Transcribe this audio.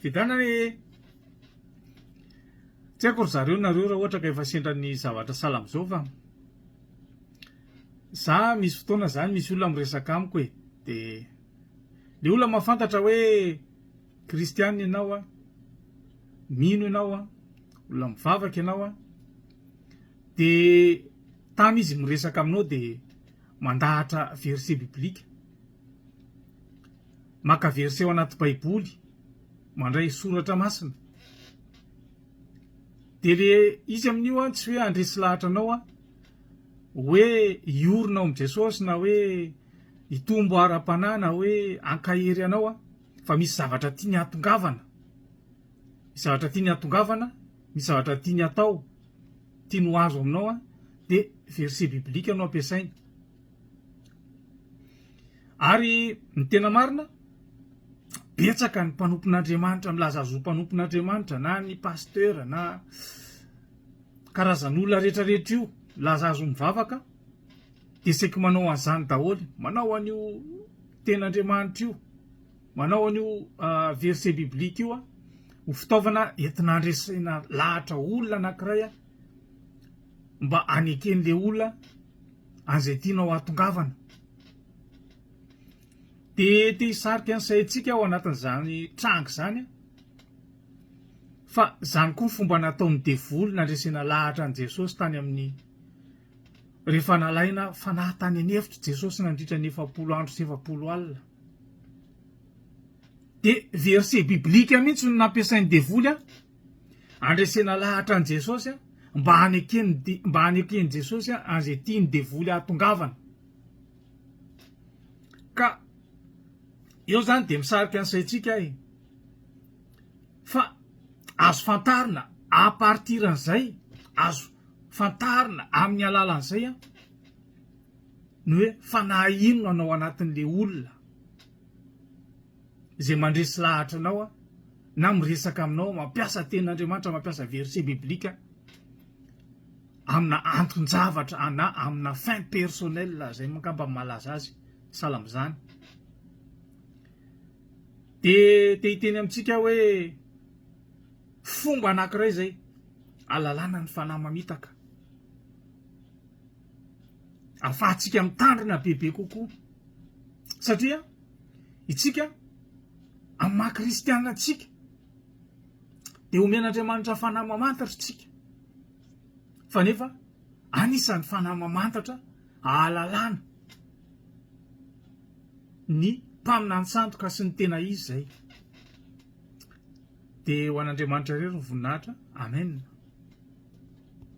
Fitanany tsy haiko ry zareo nareo raha ohatra ka efa sendrany zavatra sahala am'izao fa za misy fotoana zany misy olona miresaka amiko e, de le olona mahafantatra hoe kristianina ianao a, mino ianao a, olona mivavaka ianao a, de tamy izy miresaka aminao de mandahatra verset biblika, maka verset ao anaty baiboly, mandray soratra masina. De le izy amin'io a tsy hoe andresy lahatra anao a, hoe iorona ao am' Jesosy na hoe hitombo ara-panahy na hoe ankahery anao a, fa misy zavatra tiany hatongavana. Misy zavatra tiany hatongavana, misy zavatra tiany atao, tiany ho azo aminao a, de verset biblika no ampiasainy. Ary ny tena marina, betsaka ny mpanompon'Andriamanitra milaza azy ho mpanompon'Andriamanitra na ny pasteur na karazan'olona rehetrarehetra io milaza azy ho mivavaka, de saika manao an'izany daholo, manao an'io ten'Andriamanitra io, manao an'io verset biblika io a ho fitaovana entina andresena lahatra olona anankiray a, mba haneken'le olona an'izay tianao hatongavana. De te hisarika ny saintsika ao anatin'izany trango zany a, fa zany koa ny fomba nataon'ny devoly nandresena lahatra an' Jesosy tany amin'ny rehefa nalaina fanahy tany an'efitra Jesosy nandritra ny 40 andro sy 40 alina. De verset biblika mihitsy no nampiasain'ny devoly a, andresena lahatra an' Jesosy a, mba hanekeny Jesosy a an'izay tiany devoly hatongavana. Ka eo zany de misarika ny saintsika e, fa azo fantarina a partir an'izay, azo fantarina amin'ny alalan'izay a, ny hoe fanahy ino anao anatin'le olona zay mandresy lahatra anao a, na miresaka aminao, mampiasa tenin'Andriamanitra, mampiasa verset biblika amina anton-javatra na amina fin personnel, zay mangamba malaza azy, sahala am'izany. De te hiteny amintsika hoe fomba anankiray zay ahalalana ny fanahy mamitaka, ahafahantsika mitandrina bebe kokoa, satria itsika amin'ny maha kristianina antsika de omen'Andriamanitra fanahy mamantatra tsika, fa nefa anisan'ny fanahy mamantatra ahalalana ny mpaminany sandoka sy ny tena izy zay. De ho an'Andriamanitra irery ny voninahitra. Amen.